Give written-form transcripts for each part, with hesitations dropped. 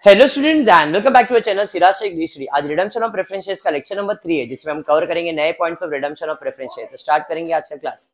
Hello students and welcome back to our channel Siraj Shaikh दिशरी। आज redemption of preference shares का lecture number 3 है, जिसमें हम कवर करेंगे नए points of redemption of preference shares. तो स्टार्ट करेंगे आज का class.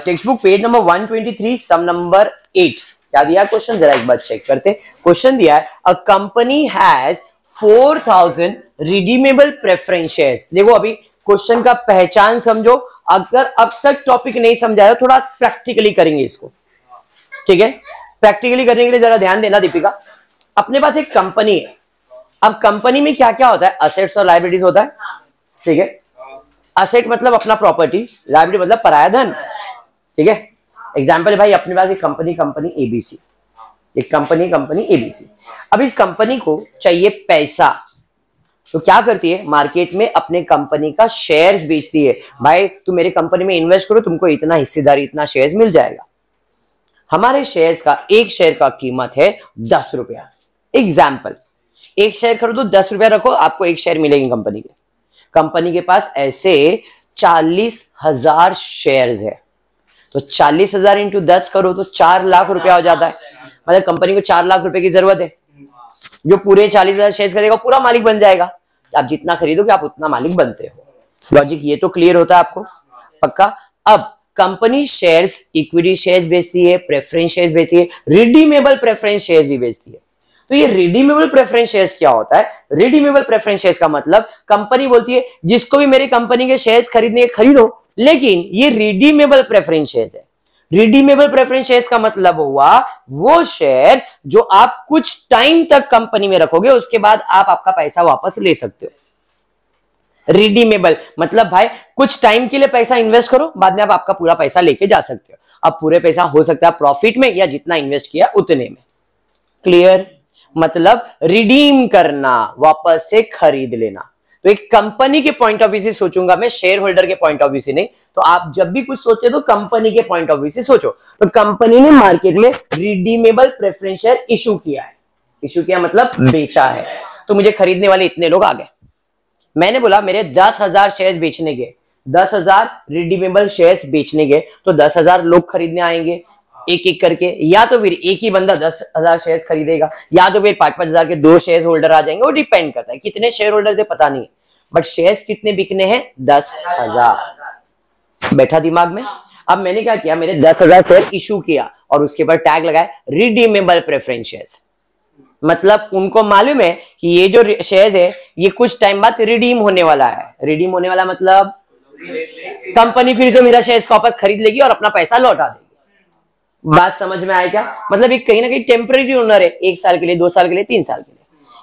Text book page number 123 sum number 8 क्या दिया क्वेश्चन, जरा एक बार चेक करते। क्वेश्चन दिया है a company has 4000 redeemable preference shares. देखो अभी क्वेश्चन का पहचान समझो, अगर अब तक टॉपिक नहीं समझाया थोड़ा प्रैक्टिकली करेंगे इसको, ठीक है। प्रैक्टिकली करने के लिए जरा ध्यान देना दीपिका। अपने पास एक कंपनी है, अब कंपनी में क्या क्या होता है, असेट्स और लायबिलिटीज होता है, ठीक है। असेट मतलब अपना प्रॉपर्टी, लायबिलिटी मतलब पराया धन, ठीक है। एग्जाम्पल भाई अपने पास एक कंपनी एबीसी, एक कंपनी एबीसी। अब इस कंपनी को चाहिए पैसा, तो क्या करती है, मार्केट में अपने कंपनी का शेयर्स बेचती है। भाई तुम मेरे कंपनी में इन्वेस्ट करो, तुमको इतना हिस्सेदारी, इतना शेयर्स मिल जाएगा। हमारे शेयर्स का एक शेयर का कीमत है 10 रुपया। एग्जाम्पल, एक शेयर खरीदो 10 रुपया रखो, आपको एक शेयर मिलेगी कंपनी के। कंपनी के पास ऐसे 40,000 शेयर्स है, तो 40,000 इंटू 10 करो तो 4 लाख रुपया हो जाता है। मतलब कंपनी को 4 लाख रुपए की जरूरत है। जो पूरे 40,000 शेयर्स खरीदेगा पूरा मालिक बन जाएगा। आप जितना खरीदोगे आप उतना मालिक बनते हो। लॉजिक ये तो क्लियर होता है आपको, पक्का। अब कंपनी शेयर्स, इक्विटी शेयर्स बेचती है, प्रेफरेंस शेयर्स बेचती है, रिडीमेबल प्रेफरेंस शेयर्स भी बेचती है। तो ये रिडीमेबल प्रेफरेंस शेयर्स क्या होता है? रिडीमेबल प्रेफरेंस शेयर्स का मतलब कंपनी बोलती है जिसको भी मेरी कंपनी के शेयर्स खरीदने खरीदो, लेकिन ये रिडीमेबल प्रेफरेंस शेयर्स है। रिडीमेबल प्रेफरेंस शेयर्स का मतलब हुआ वो शेयर जो आप कुछ टाइम तक कंपनी में रखोगे, उसके बाद आप आपका पैसा वापस ले सकते हो। रिडीमेबल मतलब भाई कुछ टाइम के लिए पैसा इन्वेस्ट करो, बाद में आप आपका पूरा पैसा लेके जा सकते हो। अब पूरे पैसा हो सकता है प्रॉफिट में या जितना इन्वेस्ट किया उतने में। क्लियर? मतलब रिडीम करना, वापस से खरीद लेना। तो एक कंपनी के पॉइंट ऑफ व्यू से सोचूंगा मैं, शेयर होल्डर के पॉइंट ऑफ व्यू से नहीं। तो आप जब भी कुछ सोचे तो कंपनी के पॉइंट ऑफ व्यू से सोचो। तो कंपनी ने मार्केट में रिडीमेबल प्रेफरेंस शेयर इशू किया है। इशू किया मतलब बेचा है। तो मुझे खरीदने वाले इतने लोग आ गए, मैंने बोला मेरे 10,000 शेयर बेचने गए, 10,000 रिडीमेबल शेयर्स बेचने गए, तो 10,000 लोग खरीदने आएंगे एक एक करके। या तो फिर एक ही बंदा 10,000 शेयर्स खरीदेगा, या तो फिर 5-5 हजार के 2 शेयर होल्डर आ जाएंगे। वो डिपेंड करता है कितने शेयर होल्डर से पता नहीं, बट शेयर्स कितने बिकने हैं? 10,000। बैठा दिमाग में? अब मैंने क्या किया, मेरे 10,000 शेयर इशू किया और उसके ऊपर टैग लगाया रिडीमेबल प्रेफरेंस शेयर्स। मतलब उनको मालूम है कि ये जो शेयर्स है ये कुछ टाइम बाद रिडीम होने वाला है। रिडीम होने वाला मतलब कंपनी फिर से मेरा शेयर्स वापस खरीद लेगी और अपना पैसा लौटा देगी। बात समझ में आया क्या? मतलब ये कहीं ना कहीं टेम्परेरी ओनर है, 1 साल के लिए, 2 साल के लिए, 3 साल के लिए।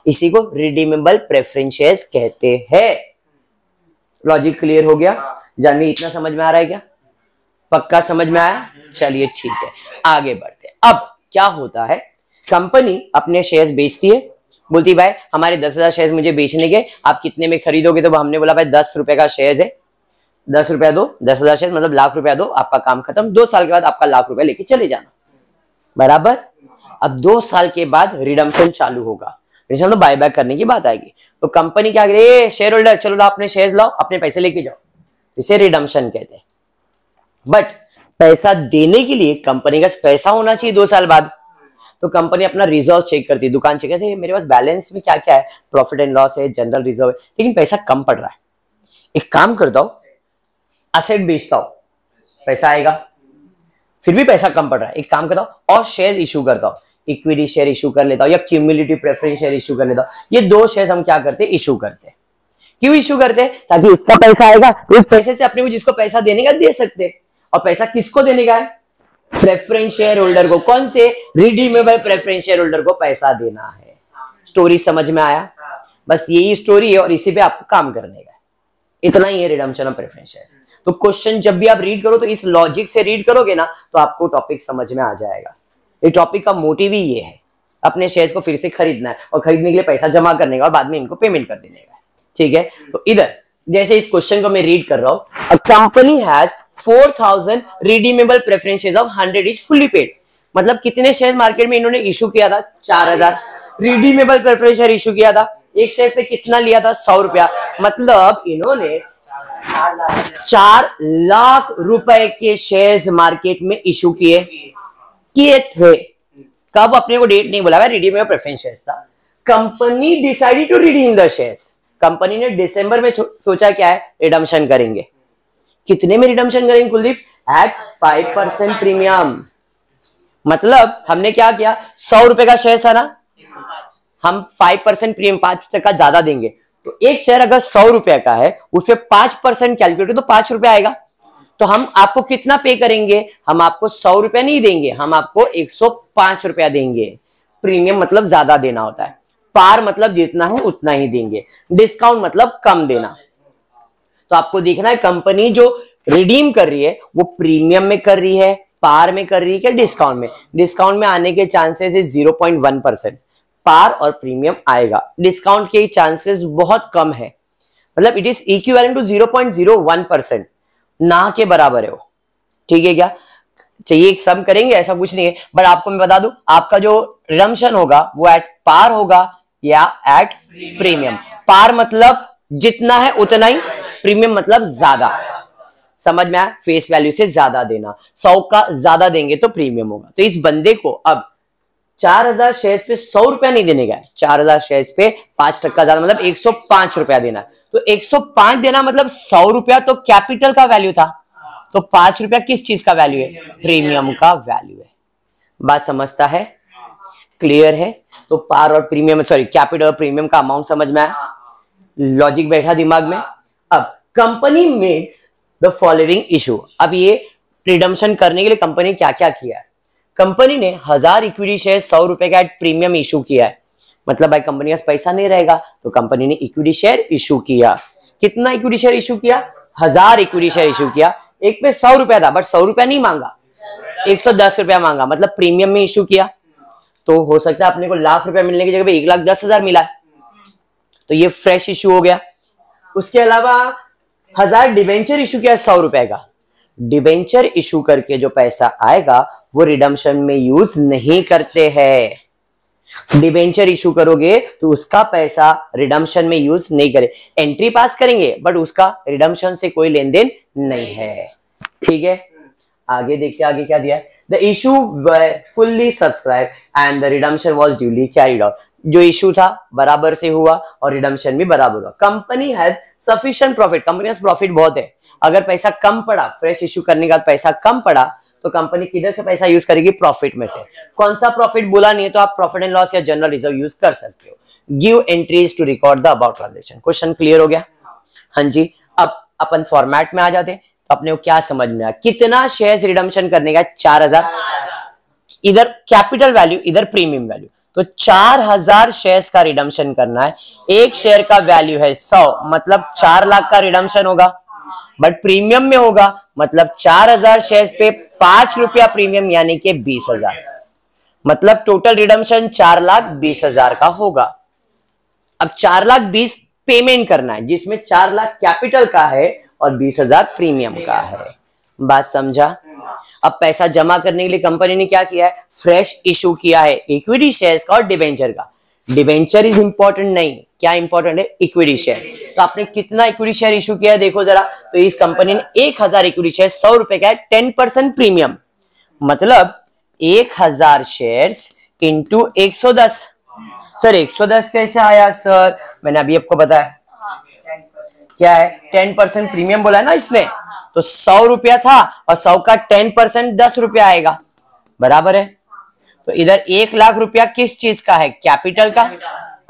इसी को रिडीमेबल प्रेफरेंस शेयर्स कहते हैं। लॉजिक क्लियर हो गया? जानवी इतना समझ में आ रहा है क्या? पक्का समझ में आया? चलिए ठीक है, आगे बढ़ते हैं। अब क्या होता है, कंपनी अपने शेयर्स बेचती है, बोलती भाई हमारे 10,000 शेयर्स मुझे बेचने के, आप कितने में खरीदोगे? तो हमने बोला भाई 10 रुपए का शेयर है, 10 रुपया दो, 10,000 शेयर मतलब लाख रुपया दो, आपका काम खत्म। 2 साल के बाद आपका लाख रुपया लेके चले जाना, बराबर। अब 2 साल के बाद रिडम्पशन चालू होगा, तो बायबैक करने की बात आएगी। तो कंपनी क्या करे, शेयर होल्डर चलो लाओ अपने शेयर्स लाओ, अपने पैसे लेके जाओ, इसे रिडम्पशन कहते हैं। बट पैसा देने के लिए कंपनी का पैसा होना चाहिए 2 साल बाद। तो कंपनी अपना रिजर्व चेक करती है, दुकान चेक करती है, मेरे पास बैलेंस में क्या क्या है, प्रॉफिट एंड लॉस है, जनरल रिजर्व है, लेकिन पैसा कम पड़ रहा है। एक काम करता हूं, असेट बेचता हूं, पैसा आएगा, फिर भी पैसा कम पड़ रहा है। एक काम करता हूं और शेयर इशू करता हूं, इक्विटी शेयर इशू कर लेता हूं या क्यूमुलेटिव प्रेफरेंस शेयर इशू कर लेता हूं। ये 2 शेयर हम क्या करते हैं, इशू करते हैं। क्यों इशू करते हैं? ताकि इसका पैसा आएगा, उस पैसे से अपने को जिसको पैसा देने का दे सकते हैं। और पैसा किसको देने का है? प्रेफरेंस शेयर होल्डर को। कौन से? रिडीमेबल प्रेफरेंस शेयर होल्डर को पैसा देना है। स्टोरी समझ में आया? बस यही स्टोरी है और इसी पे आपको काम करने का है। इतना ही है रिडम्पशन ऑफ प्रेफरेंस शेयर्स। तो क्वेश्चन जब भी आप रीड करो तो इस लॉजिक से रीड करोगे ना, तो आपको टॉपिक समझ में आ जाएगा। ये टॉपिक का मोटिव ही ये है, अपने शेयर्स को फिर से खरीदना है और खरीदने के लिए पैसा जमा करने का और बाद में इनको पेमेंट कर देने का, ठीक है। तो इधर जैसे इस क्वेश्चन को मैं रीड कर रहा हूं, a company has 4000 redeemable preference shares of 100 is fully paid. मतलब कितने शेयर मार्केट में इन्होंने इशू किया था? 4000 रिडीमेबल प्रेफरेंस शेयर इशू किया था। एक शेयर पे कितना लिया था? 100 रुपया। मतलब इन्होंने 4 लाख रुपए के शेयर्स मार्केट में इशू किए थे। कब? अपने को डेट नहीं बोला है, रिडीमेबल प्रेफरेंस शेयर्स था। Company decided to redeem the shares. Company ने दिसंबर में सोचा क्या है? रिडम्पशन करेंगे। कितने में रिडम्पशन करेंगे कुलदीप? Eight 5% premium. मतलब हमने क्या किया? 100 रुपए का शेयर था ना, हम 5% प्रीमियम 5% ज्यादा देंगे। तो एक शेयर अगर 100 रुपए का है, उससे 5% कैलकुलेट तो 5 रुपए आएगा। तो हम आपको कितना पे करेंगे? हम आपको 100 रुपया नहीं देंगे, हम आपको 105 रुपया देंगे। प्रीमियम मतलब ज्यादा देना होता है, पार मतलब जितना है उतना ही देंगे, डिस्काउंट मतलब कम देना। तो आपको देखना है कंपनी जो रिडीम कर रही है वो प्रीमियम में कर रही है, पार में कर रही है क्या डिस्काउंट में। डिस्काउंट में आने के चांसेस है 0.1%, पार और प्रीमियम आएगा। डिस्काउंट के चांसेस बहुत कम है, मतलब इट इज इक्विवेलेंट टू 0.01%, ना के बराबर है वो। ठीक है क्या? चाहिए एक सम करेंगे, ऐसा कुछ नहीं है। बट आपको मैं बता दूं, आपका जो रिडम्पशन होगा वो एट पार होगा या एट प्रीमियम। पार मतलब जितना है उतना ही, प्रीमियम मतलब ज्यादा। समझ में आया? फेस वैल्यू से ज्यादा देना, 100 का ज्यादा देंगे तो प्रीमियम होगा। तो इस बंदे को अब 4000 शेयर्स पे 100 रुपया नहीं देने का है, 4000 शेयर्स पे 5% ज्यादा मतलब 105 रुपया देना। तो 105 देना मतलब 100 रुपया तो कैपिटल का वैल्यू था, तो 5 रुपया किस चीज का वैल्यू है? प्रीमियम का वैल्यू है। बात समझता है? क्लियर है? तो पार और प्रीमियम, सॉरी कैपिटल और प्रीमियम का अमाउंट समझ में आया? लॉजिक बैठा दिमाग में? अब company makes the following issue. अब ये रिडम्पशन करने के लिए कंपनी क्या क्या किया है? कंपनी ने 1000 इक्विटी शेयर 100 रुपए का प्रीमियम इशू किया है। मतलब भाई कंपनी के पास पैसा नहीं रहेगा तो कंपनी ने इक्विटी शेयर इशू किया। कितना इक्विटी शेयर इशू किया? 1000 इक्विटी शेयर इशू किया। एक पे 100 रुपया था, बट 100 रुपया नहीं मांगा, 110 रुपया मांगा, मतलब प्रीमियम में इशू किया। तो हो सकता है अपने को लाख रुपया मिलने की जगह पे 1,10,000 मिला, तो ये फ्रेश इशू हो गया। उसके अलावा 1000 डिबेंचर इशू किया 100 रुपए का। डिबेंचर इशू करके जो पैसा आएगा वो रिडम्पशन में यूज नहीं करते हैं। डिबेंचर इशू करोगे तो उसका पैसा रिडम्पशन में यूज नहीं करे, एंट्री पास करेंगे बट उसका रिडम्पशन से कोई लेन देन नहीं है। ठीक है, आगे देखते आगे क्या दिया है। The issue fully subscribe and the redemption was duly carried out. जो इशू था बराबर से हुआ और रिडम्पशन भी बराबर हुआ। Company has sufficient profit, company के पास प्रॉफिट बहुत है। अगर पैसा कम पड़ा, फ्रेश इशू करने का पैसा कम पड़ा तो कंपनी किधर से पैसा यूज करेगी? प्रॉफिट में से। कौन सा प्रॉफिट बोला नहीं है तो आप प्रॉफिट एंड लॉस या जनरल रिजर्व यूज कर सकते हो। Give entries to record the about transaction. Question clear हो गया? हाँ जी। अब अपन फॉर्मेट में आ जाते हैं। तो अपने को क्या समझ में आया? कितना शेयर्स रिडम्पशन करने का? 4000। इधर कैपिटल वैल्यू, इधर प्रीमियम वैल्यू। तो 4000 शेयर्स का रिडम्पशन करना है। एक शेयर का वैल्यू है 100, मतलब 4 लाख का रिडम्पशन होगा, बट प्रीमियम में होगा मतलब 4000 शेयर्स पे 5 रुपया प्रीमियम यानी कि 20,000, मतलब टोटल रिडम्पशन 4,20,000 का होगा। अब 4,20,000 पेमेंट करना है, जिसमें 4 लाख कैपिटल का है और 20,000 प्रीमियम का है। बात समझा? अब पैसा जमा करने के लिए कंपनी ने क्या किया है? फ्रेश इशू किया है इक्विटी शेयर्स का और डिबेंचर का। डिबेंचर इज इंपॉर्टेंट नहीं, क्या इंपॉर्टेंट है? Equity share. तो आपने कितना इक्विटी शेयर इशू किया है देखो जरा। तो इस कंपनी ने 1000 इक्विटी शेयर 100 रुपए का है, 10% प्रीमियम, मतलब 1000 शेयर्स इंटू 110। सर 110 कैसे आया सर? मैंने अभी आपको बताया क्या है, 10% प्रीमियम बोला है ना इसने। तो 100 रुपया था और 100 का 10% 10 रुपया आएगा, बराबर है। तो इधर 1 लाख रुपया किस चीज का है? कैपिटल का,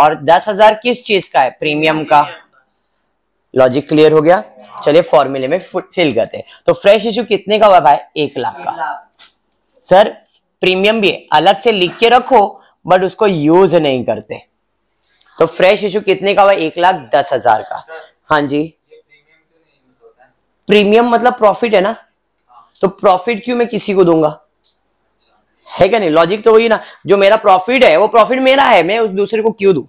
और 10,000 किस चीज का है? प्रीमियम का। लॉजिक क्लियर हो गया? चलिए फॉर्मूले में फिल करते हैं। तो फ्रेश इशू कितने का हुआ भाई? 1 लाख का। सर प्रीमियम भी अलग से लिख के रखो बट उसको यूज नहीं करते। तो फ्रेश इशू कितने का हुआ? 1,10,000 का। हाँ जी, प्रीमियम मतलब प्रॉफिट है ना, तो प्रॉफिट क्यों मैं किसी को दूंगा? है क्या नहीं? लॉजिक तो वही ना, जो मेरा प्रॉफिट है वो प्रॉफिट मेरा है, मैं उस दूसरे को क्यों दूं?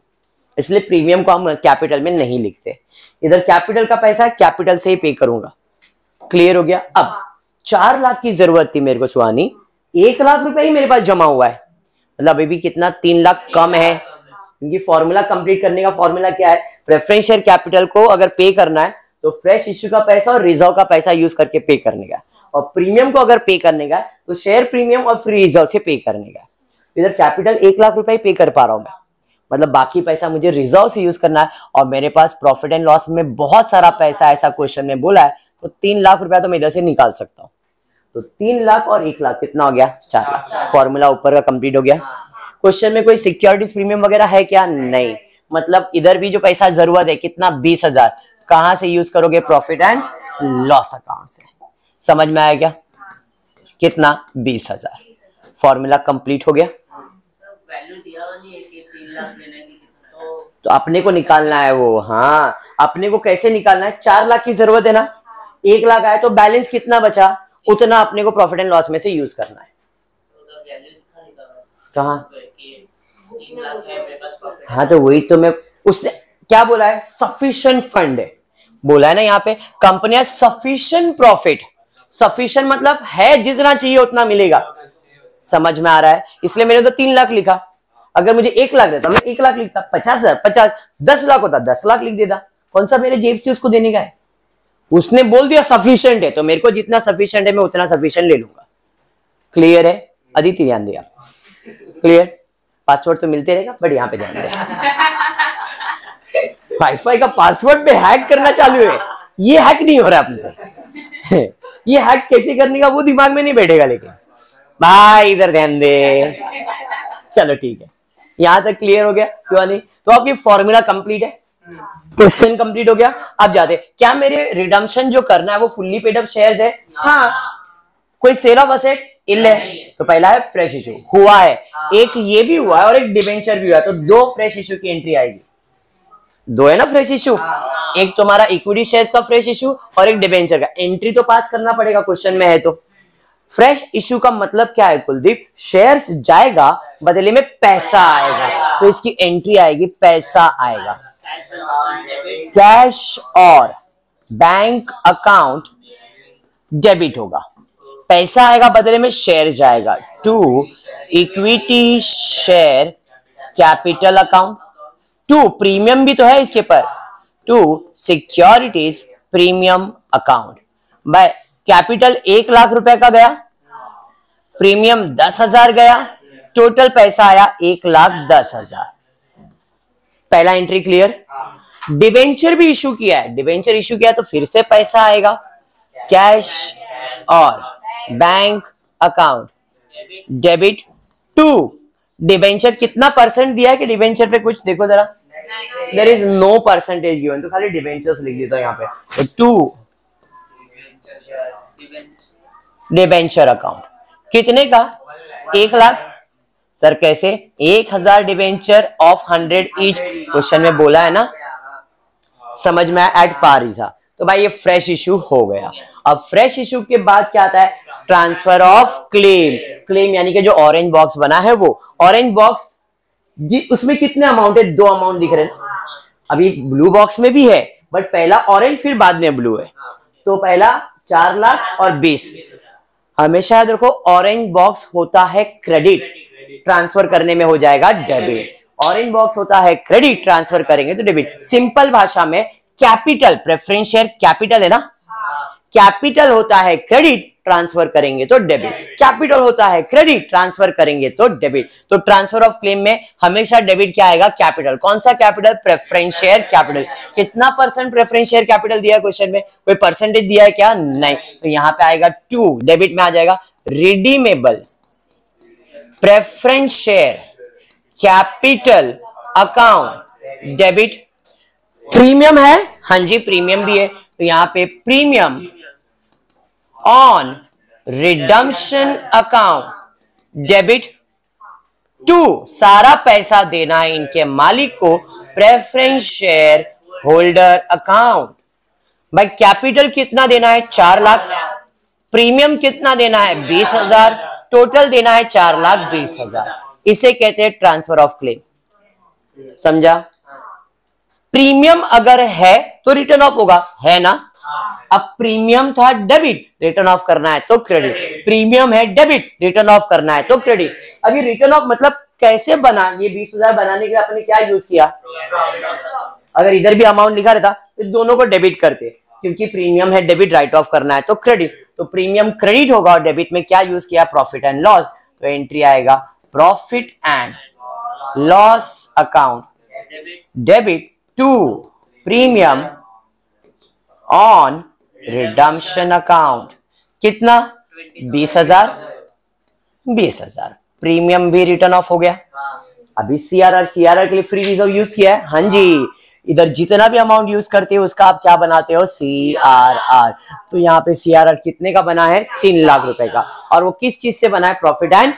इसलिए प्रीमियम को हम कैपिटल में नहीं लिखते। इधर कैपिटल का पैसा है, कैपिटल से ही पे करूंगा। क्लियर हो गया? अब 4 लाख की जरूरत थी मेरे को सुहानी, 1 लाख रुपए ही मेरे पास जमा हुआ है, मतलब अभी भी कितना 3 लाख कम है, क्योंकि फॉर्मूला कंप्लीट करने का फॉर्मूला क्या है, प्रेफरेंस शेयर कैपिटल को अगर पे करना है तो फ्रेश इश्यू का पैसा और रिजर्व का पैसा यूज करके पे करने का, और प्रीमियम को अगर पे करने का तो शेयर प्रीमियम और फ्री रिजर्व से पे करने का। इधर कैपिटल 1 लाख रुपए ही पे कर पा रहा हूं मैं, मतलब बाकी पैसा मुझे रिजर्व से यूज करना है, और मेरे पास प्रॉफिट एंड लॉस में बहुत सारा पैसा ऐसा क्वेश्चन में बोला है, तो 3 लाख रुपया तो मैं इधर से निकाल सकता हूँ। तो 3 लाख और 1 लाख कितना हो गया, 4 लाख। फॉर्मूला ऊपर का कंप्लीट हो गया। क्वेश्चन में कोई सिक्योरिटीज प्रीमियम वगैरह है क्या, नहीं, मतलब इधर भी जो पैसा जरूरत है कितना 20,000, कहां से यूज करोगे, प्रॉफिट एंड लॉस अकाउंट से। समझ में आया क्या, कितना 20,000। फॉर्मूला कंप्लीट हो गया। तो अपने को निकालना है वो, हाँ अपने को कैसे निकालना है, 4 लाख की जरूरत है ना, 1 लाख आया तो बैलेंस कितना बचा, उतना अपने को प्रॉफिट एंड लॉस में से यूज करना है। कहा, हाँ तो वही तो मैं, उसने क्या बोला है, सफिशिएंट फंड है बोला है ना, यहाँ पे कंपनी सफिशिएंट प्रॉफिट, सफिशिएंट मतलब है जितना चाहिए उतना मिलेगा। समझ में आ रहा है, इसलिए मैंने तो 3 लाख लिखा, अगर मुझे 1 लाख देता मैं 1 लाख लिखता, 50,000 10 लाख होता 10 लाख लिख देता, कौन सा मेरे जेब से उसको देने का है। उसने बोल दिया सफिशिएंट है, तो मेरे को जितना सफिशिएंट है मैं उतना सफिशिएंट ले लूंगा। क्लियर है, अदिति ध्यान दिया, क्लियर। पासवर्ड तो मिलते रहेगा, बट यहाँ पे ध्यान दिया, वाईफाई का पासवर्ड पे हैक करना चालू है, ये हैक नहीं हो रहा आपसे ये हैक कैसे करने का वो दिमाग में नहीं बैठेगा, लेकिन भाई इधर ध्यान दे। चलो ठीक है, यहां तक क्लियर हो गया शिवानी। तो आपकी फॉर्मूला कंप्लीट है, क्वेश्चन कंप्लीट हो गया। अब जाते, क्या मेरे रिडम्पशन जो करना है वो फुल्ली पेड अप शेयर्स है, हाँ। कोई सेल ऑफ असेट इल है, तो पहला है फ्रेश इशू हुआ है, एक ये भी हुआ है और एक डिबेंचर भी हुआ है, तो 2 फ्रेश इशू की एंट्री आएगी। 2 है ना फ्रेश इशू, एक तुम्हारा इक्विटी शेयर्स का फ्रेश इशू और एक डिबेंचर का, एंट्री तो पास करना पड़ेगा क्वेश्चन में है। तो फ्रेश इशू का मतलब क्या है कुलदीप, शेयर्स जाएगा बदले में पैसा आएगा, तो इसकी एंट्री आएगी पैसा आएगा, कैश और बैंक अकाउंट डेबिट होगा, पैसा आएगा बदले में शेयर जाएगा to equity share capital account, to premium भी तो है इसके पर, to securities premium account. By capital 1 lakh रुपए का गया, प्रीमियम 10,000 गया, टोटल पैसा आया 1,10,000। पहला एंट्री क्लियर। डिबेंचर भी इशू किया है, डिबेंचर इशू किया तो फिर से पैसा आएगा, कैश और bank account debit to debenture. कितना परसेंट दिया है कि डिबेंचर पे कुछ देखो जरा, there is no percentage given, तो खाली डिबेंचर्स लिख देता हूं यहाँ पे, तो टू डिबेंचर अकाउंट कितने का, 1 लाख। सर कैसे, 1,000 डिबेंचर ऑफ 100 ईच, क्वेश्चन में बोला है ना, समझ में आया, एट पार ही था। तो भाई ये फ्रेश इशू हो गया। अब फ्रेश इशू के बाद क्या आता है, ट्रांसफर ऑफ क्लेम। क्लेम यानी कि जो ऑरेंज बॉक्स बना है वो ऑरेंज बॉक्स जी, उसमें कितने अमाउंट है, 2 अमाउंट दिख रहे हैं, अभी ब्लू बॉक्स में भी है बट पहला ऑरेंज फिर बाद में ब्लू है, तो पहला 4 लाख और 20। हमेशा याद रखो ऑरेंज बॉक्स होता है क्रेडिट, ट्रांसफर करने में हो जाएगा डेबिट, ऑरेंज बॉक्स होता है क्रेडिट, ट्रांसफर करेंगे तो डेबिट। सिंपल भाषा में कैपिटल, प्रेफरेंस शेयर कैपिटल है ना, कैपिटल होता है क्रेडिट, ट्रांसफर करेंगे तो डेबिट, कैपिटल होता है क्रेडिट, ट्रांसफर करेंगे तो डेबिट। तो ट्रांसफर ऑफ क्लेम में हमेशा डेबिट क्या आएगा, कैपिटल। कौन सा कैपिटल, प्रेफरेंस शेयर कैपिटल। कितना परसेंट प्रेफरेंस शेयर कैपिटल दिया है क्वेश्चन में, कोई परसेंटेज दिया है क्या, नहीं, तो यहां पे आएगा 2, डेबिट में आ जाएगा redeemable preference share capital account debit. Premium है, हाँ जी प्रीमियम भी है, तो यहां पे premium on redemption account debit to, सारा पैसा देना है इनके मालिक को, प्रेफरेंस शेयर होल्डर अकाउंट। भाई कैपिटल कितना देना है, 4 लाख, प्रीमियम कितना देना है, 20,000, टोटल देना है 4,20,000। इसे कहते हैं ट्रांसफर ऑफ क्लेम। समझा, प्रीमियम अगर है तो रिटर्न ऑफ होगा, है ना, अब प्रीमियम था डेबिट, रिटर्न ऑफ करना है तो क्रेडिट, प्रीमियम है डेबिट, रिटर्न ऑफ करना है तो क्रेडिट। अब ये रिटर्न ऑफ मतलब कैसे बना, ये 20,000 बनाने के लिए आपने क्या यूज किया, अगर इधर भी अमाउंट लिखा रहता तो दोनों को डेबिट करते, क्योंकि प्रीमियम है डेबिट, राइट ऑफ करना है तो क्रेडिट, तो प्रीमियम क्रेडिट होगा और डेबिट में क्या यूज किया, प्रॉफिट एंड लॉस, तो एंट्री आएगा profit and loss account debit to premium on redemption account. कितना, 20,000, 20,000, प्रीमियम भी रिटर्न ऑफ हो गया। अभी सीआरआर के लिए फ्री रिजर्व यूज किया है, हाँ जी, इधर जितना भी अमाउंट यूज करते हो उसका आप क्या बनाते हो, सीआरआर। तो यहाँ पे सीआरआर कितने का बना है, 3 लाख रुपए का, और वो किस चीज से बना है, प्रॉफिट एंड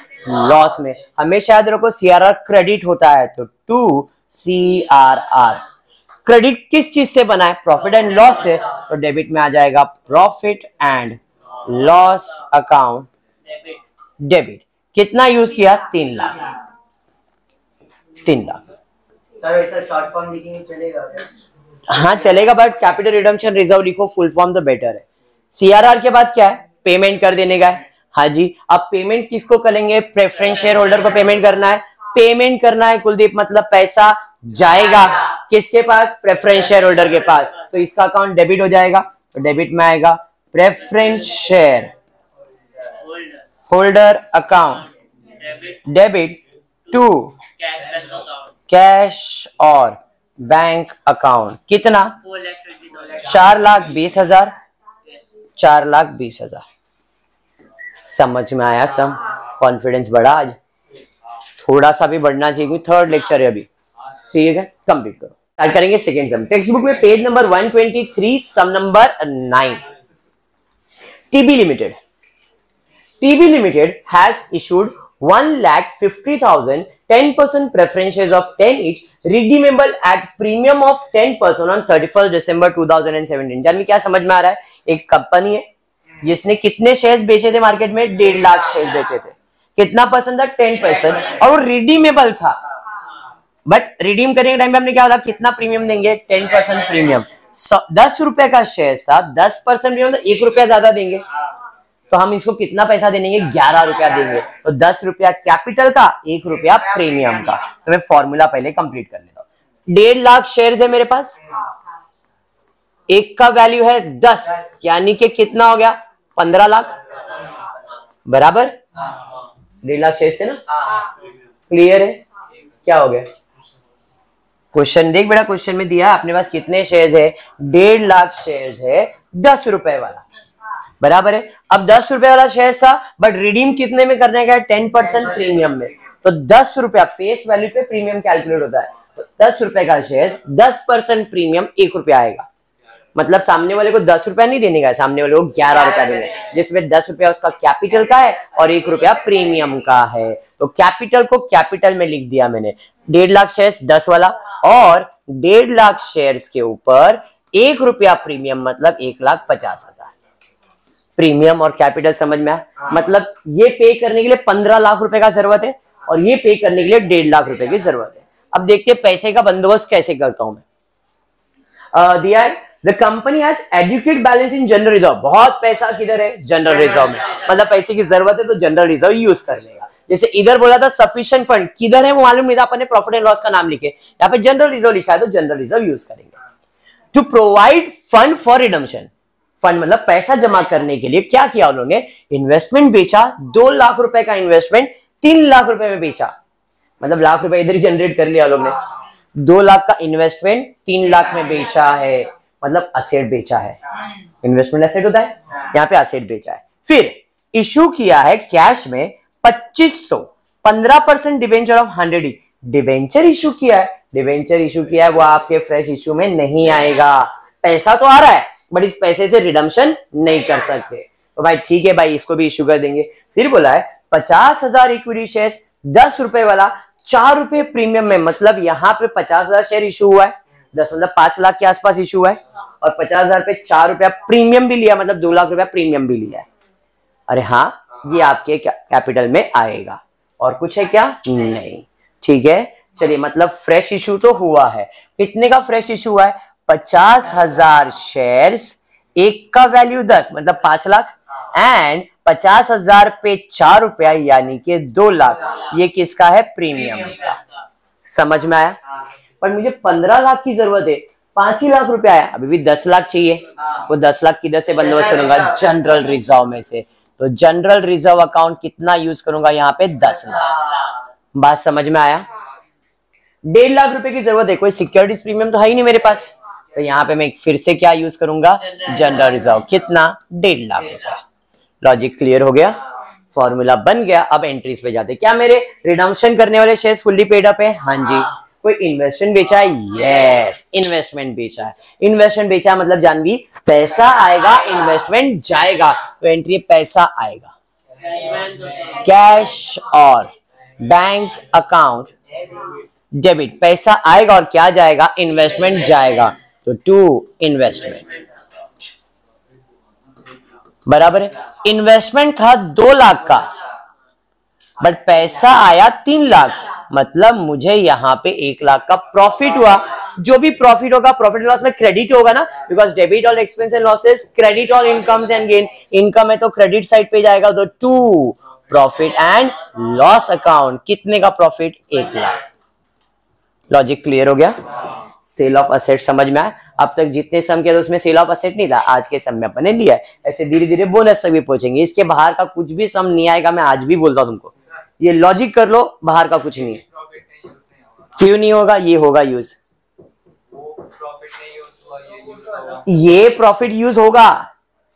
लॉस में। हमेशा याद रखो सीआरआर क्रेडिट होता है, तो टू सीआरआर क्रेडिट किस चीज से बना है, प्रॉफिट एंड लॉस से, तो डेबिट में आ जाएगा profit and loss account debit. कितना यूज किया, 3 लाख, 3 लाख। सर ऐसा शॉर्ट फॉर्म लिखेंगे चलेगा? हाँ चलेगा, बट कैपिटल रिडम्पशन रिजर्व लिखो, फुल फॉर्म तो बेटर है। सीआरआर के बाद क्या है, पेमेंट कर देने का है, हाँ जी। अब पेमेंट किसको करेंगे, प्रेफरेंस शेयर होल्डर को पेमेंट करना है, पेमेंट करना है कुलदीप, मतलब पैसा जाएगा किसके पास, प्रेफरेंस शेयर होल्डर के पास, तो इसका अकाउंट डेबिट हो जाएगा, तो डेबिट में आएगा preference share holder account debit to cash और बैंक अकाउंट। कितना, 4,20,000, 4,20,000। समझ में आया सब, कॉन्फिडेंस बढ़ा आज, थोड़ा सा भी बढ़ना चाहिए क्योंकि थर्ड लेक्चर है अभी, ठीक है। कंप्लीट करो, स्टार्ट करेंगे सेकेंड सम। टेक्स्ट बुक में page number 123 sum number 9। TB limited has issued 1,50,000 10% preference shares of 10 each redeemable at premium of 10% on 31st December 2017। जान क्या समझ में आ रहा है, एक कंपनी है जिसने कितने शेयर्स बेचे थे मार्केट में, 1.5 लाख शेयर्स बेचे थे, कितना परसेंट था, 10%, और वो रिडीमेबल था, बट रिडीम करने के टाइम पे हमने क्या बोला, कितना प्रीमियम देंगे, 10% प्रीमियम। 10 रुपए का शेयर था, 10% प्रीमियम, 1 रुपया ज्यादा देंगे, तो हम इसको कितना पैसा देंगे, 11 रुपया देंगे। तो 10 रुपया कैपिटल का, 1 रुपया प्रीमियम का। तो मैं फॉर्मूला पहले कंप्लीट कर लेता हूं। 1.5 लाख शेयर है मेरे पास, एक का वैल्यू है 10, यानी कि कितना हो गया, 15 लाख, बराबर। 1.5 लाख शेयर थे ना, क्लियर है, क्या हो गया, क्वेश्चन देख बेटा, क्वेश्चन में दिया अपने पास कितने शेयर्स है, 1.5 लाख शेयर्स है, 10 रुपए वाला, बराबर है। अब 10 रुपए वाला शेयर था, बट रिडीम कितने में करने का है, 10% प्रीमियम में, तो 10 रुपया फेस वैल्यू पे प्रीमियम कैलकुलेट होता है, तो 10 रुपए का शेयर, 10% प्रीमियम 1 रुपया आएगा, मतलब सामने वाले को 10 रुपया नहीं देने का है, सामने वाले को 11 रुपया देने का, जिसमें 10 रुपया उसका कैपिटल का है और 1 रुपया प्रीमियम का है। तो कैपिटल को कैपिटल में लिख दिया मैंने, 1.5 लाख शेयर 10 वाला, और 1.5 लाख शेयर्स के ऊपर 1 रुपया प्रीमियम, मतलब 1,50,000 प्रीमियम और कैपिटल। समझ में आया, मतलब ये पे करने के लिए 15 लाख रुपए का जरूरत है, और ये पे करने के लिए 1.5 लाख रुपए की जरूरत है। अब देखते हैं पैसे का बंदोबस्त कैसे करता हूं मैं। दिया है, the company has adequate balance in general reserve. बहुत पैसा किधर है, जनरल रिजर्व में, मतलब पैसे की जरूरत है तो जनरल रिजर्व यूज कर लेगा। जैसे इधर बोला था सफिशिएंट फंड, किधर है वो मालूम नहीं था, अपन ने प्रॉफिट एंड लॉस का नाम लिखे, यहाँ पे जनरल रिजर्व लिखा है तो जनरल रिजर्व यूज करेंगे। To provide fund for redemption, fund मतलब पैसा जमा करने के लिए क्या किया उन्होंने, इन्वेस्टमेंट बेचा, 2 लाख रुपए का इन्वेस्टमेंट 3 लाख रुपए में बेचा, मतलब लाख रुपए इधर ही जनरेट कर लिया लोग ने। 2 लाख का इन्वेस्टमेंट 3 लाख में बेचा है, मतलब असेट बेचा है, इन्वेस्टमेंट एसेट होता है, यहाँ पे असेट बेचा है। फिर इशू किया है कैश में 2500, 15% डिवेंचर ऑफ 100, डिवेंचर इशू किया है, डिवेंचर इशू किया है, वो आपके फ्रेश इशू में नहीं आएगा, पैसा तो आ रहा है बट इस पैसे से रिडम्पशन नहीं कर सकते, तो भाई ठीक है भाई, इसको भी इशू कर देंगे। फिर बोला है 50,000 इक्विटी शेयर, 10 रुपए वाला, 4 रुपए प्रीमियम में, मतलब यहाँ पे 50,000 शेयर इशू हुआ है, 10 मतलब 5 लाख के आसपास इशू हुआ है, और 50,000 पे 4 रुपया प्रीमियम भी लिया, मतलब 2 लाख रुपया प्रीमियम भी लिया है। अरे हाँ, ये आपके कैपिटल में आएगा, और कुछ है क्या, नहीं, ठीक है। चलिए, मतलब फ्रेश इशू तो हुआ है, कितने का फ्रेश इशू हुआ है, 50,000 शेयर्स एक का वैल्यू 10 मतलब 5 लाख एंड 50,000 पे 4 रुपया यानी कि 2 लाख। ये किसका है? प्रीमियम का। समझ में आया? पर मुझे 15 लाख की जरूरत है, 5 ही लाख रुपया आया, अभी भी 10 लाख चाहिए। वो 10 लाख किधर से बंदोबस्त करूंगा? जनरल रिजर्व में से। तो जनरल रिजर्व अकाउंट कितना यूज करूंगा यहाँ पे? 10 लाख। बात समझ में आया? 1.5 लाख रुपए की जरूरत है, कोई सिक्योरिटीज प्रीमियम तो है ही नहीं मेरे पास, तो यहाँ पे मैं फिर से क्या यूज करूंगा? General reserve. कितना? 1.5 लाख रुपया। लॉजिक क्लियर हो गया? फॉर्मूला बन गया। अब एंट्रीज पे जाते। क्या मेरे रिडम्पशन करने वाले शेयर्स फुल्ली पेड अप है? हाँ जी। कोई इन्वेस्टमेंट बेचा है? यस, इन्वेस्टमेंट बेचा है। इन्वेस्टमेंट बेचा मतलब जानवी पैसा आएगा, इन्वेस्टमेंट जाएगा, तो एंट्री पैसा आएगा। कैश और बैंक अकाउंट डेबिट, पैसा आएगा और क्या जाएगा? इन्वेस्टमेंट जाएगा, तो टू इन्वेस्टमेंट बराबर है। इन्वेस्टमेंट था 2 लाख का बट पैसा आया 3 लाख, मतलब मुझे यहाँ पे 1 लाख का प्रॉफिट हुआ। जो भी प्रॉफिट होगा प्रॉफिट लॉस में क्रेडिट होगा ना, because debit all expense and losses, credit all incomes and gain. Income है तो क्रेडिट साइड पे जाएगा, तो to profit and loss account. कितने का प्रॉफिट? 1 लाख। लॉजिक क्लियर हो गया? सेल ऑफ असेट समझ में आया? अब तक जितने सम किया उसमें सेल ऑफ असेट नहीं था, आज के सम में अपन ने लिया है। ऐसे धीरे धीरे बोनस तक भी पहुंचेंगे। इसके बाहर का कुछ भी सम नहीं आएगा, मैं आज भी बोलता हूं तुमको, ये लॉजिक कर लो, बाहर का कुछ नहीं है। क्यों नहीं होगा? ये होगा यूज, ये प्रॉफिट यूज होगा,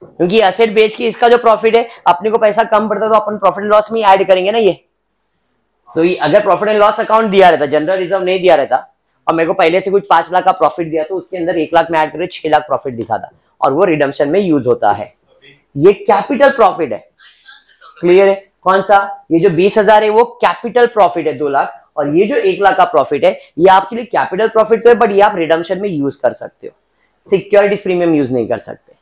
क्योंकि असेट बेच के इसका जो प्रॉफिट है, अपने को पैसा कम पड़ता तो अपन प्रॉफिट एंड लॉस में ऐड करेंगे ना ये। तो ये अगर प्रॉफिट एंड लॉस अकाउंट दिया रहता, जनरल रिजर्व नहीं दिया रहता, और मेरे को पहले से कुछ 5 लाख का प्रॉफिट दिया, तो उसके अंदर 1 लाख में ऐड करके 6 लाख प्रॉफिट दिखा था, और वो रिडम्पशन में यूज होता है। ये कैपिटल प्रॉफिट है। क्लियर है? कौन सा? ये जो 20,000 है वो कैपिटल प्रॉफिट है 2 लाख, और ये जो 1 लाख का प्रॉफिट है ये आपके लिए कैपिटल प्रॉफिट तो है, बट ये आप रिडम्पशन में यूज कर सकते हो, सिक्योरिटीज प्रीमियम यूज नहीं कर सकते।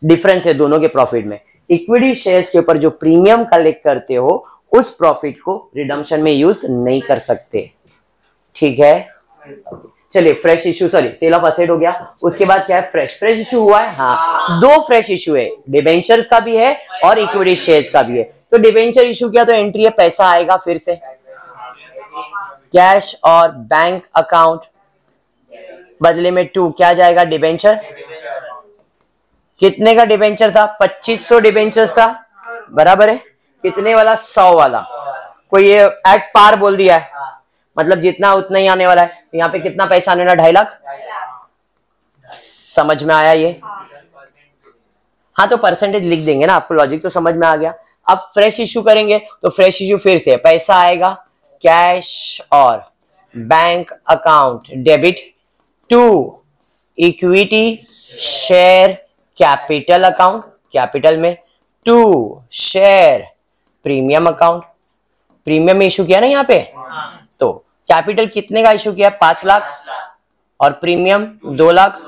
डिफरेंस है दोनों के प्रॉफिट में। इक्विटी शेयर्स के ऊपर जो प्रीमियम कलेक्ट करते हो उस प्रॉफिट को रिडम्पशन में यूज नहीं कर सकते। ठीक है? चलिए fresh issue, sorry sale of asset हो गया। उसके बाद क्या है? फ्रेश इशू हुआ है। हाँ, 2 फ्रेश इशू है, डिबेंचर्स का भी है और इक्विटी शेयर्स का भी है। तो डिबेंचर इशू किया तो एंट्री है पैसा आएगा फिर से, कैश और बैंक अकाउंट, बदले में 2 क्या जाएगा? डिबेंचर। कितने का डिबेंचर था? 2500 डिबेंचर था, बराबर है। कितने वाला? 100 वाला। कोई ये एट पार बोल दिया है, मतलब जितना उतना ही आने वाला है। यहाँ पे कितना पैसा आने वाला? 2.5 लाख। समझ में आया ये? हाँ, तो परसेंटेज लिख देंगे ना, आपको लॉजिक तो समझ में आ गया। अब फ्रेश इशू करेंगे तो फ्रेश इशू फिर से पैसा आएगा, कैश और bank account debit, to equity share capital account, capital में, to share premium account. Premium issue किया ना यहाँ पे, तो कैपिटल कितने का इशू किया? 5 लाख और प्रीमियम 2 लाख।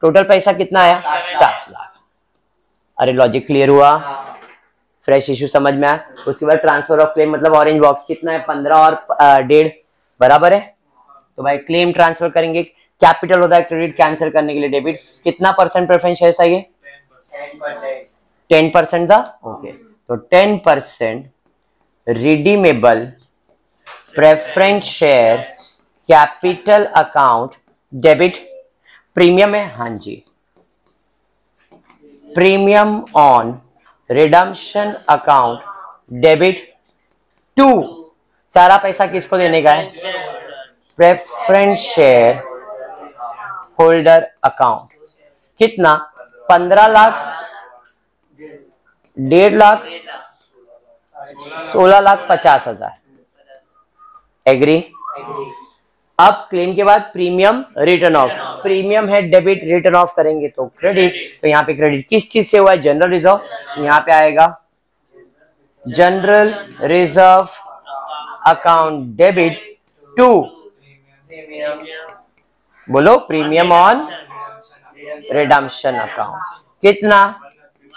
टोटल पैसा कितना आया? 7 लाख। अरे लॉजिक क्लियर हुआ? फ्रेश इशू समझ में आया? उसके बाद ट्रांसफर ऑफ क्लेम मतलब ऑरेंज बॉक्स कितना है? 15 और 1.5 बराबर है। तो भाई क्लेम ट्रांसफर करेंगे, कैपिटल होता है क्रेडिट कैंसिल करने के लिए डेबिट। कितना परसेंट प्रेफरेंस शेयर है? ये 10% था। ओके, तो 10% redeemable preference share capital account debit. Premium है? हाँ जी, premium on redemption account debit, to सारा पैसा किसको देने का है? Preference share holder account. कितना? 15 लाख, 1.5 लाख, 16,50,000। एग्री? अब क्लेम के बाद प्रीमियम रिटर्न ऑफ, प्रीमियम है डेबिट, रिटर्न ऑफ करेंगे तो क्रेडिट। तो यहाँ पे क्रेडिट किस चीज से हुआ है? General reserve. यहाँ पे आएगा general reserve account debit to, बोलो, प्रीमियम ऑन रिडम्पशन अकाउंट। कितना?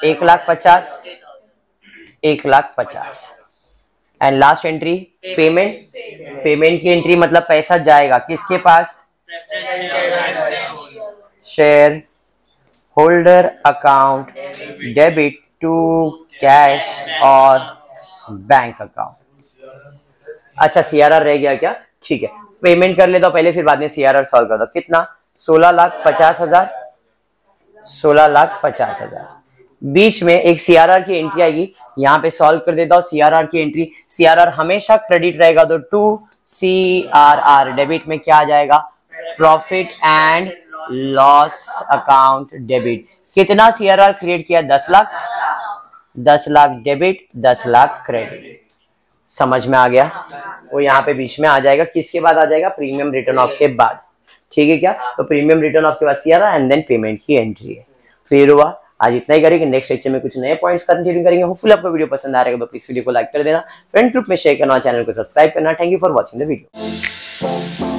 1,50,000, 1,50,000। And last entry payment. Payment की एंट्री मतलब पैसा जाएगा किसके पास? Share holder account debit to cash और बैंक अकाउंट। अच्छा सीआरआर रह गया क्या? ठीक है, पेमेंट कर लेता हूं पहले, फिर बाद में सीआरआर सॉल्व कर दो। कितना? 16,50,000, 16,50,000। बीच में एक सीआरआर की एंट्री आएगी, यहाँ पे सॉल्व कर देता हूं सीआरआर की एंट्री। सीआरआर हमेशा क्रेडिट रहेगा, तो टू सीआरआर डेबिट में क्या आ जाएगा? Profit and loss account debit. कितना सीआरआर क्रिएट किया? 10 लाख। 10 lakh debit, 10 lakh credit. समझ में आ गया? वो यहाँ पे बीच में आ जाएगा, किसके बाद आ जाएगा? प्रीमियम रिटर्न ऑफ के बाद। ठीक है क्या? तो प्रीमियम रिटर्न ऑफ के बाद सीआरआर एंड देन पेमेंट की एंट्री है। क्लियर हुआ? आज इतना ही करेंगे, नेक्स्ट लेक्चर में कुछ नए पॉइंट्स कंटिन्यू करेंगे। होपफुली आपको वीडियो पसंद आ रहेगा तो प्लीज वीडियो को लाइक कर देना, फ्रेंड ग्रुप में शेयर करना, चैनल को सब्सक्राइब करना। Thank you for watching the video.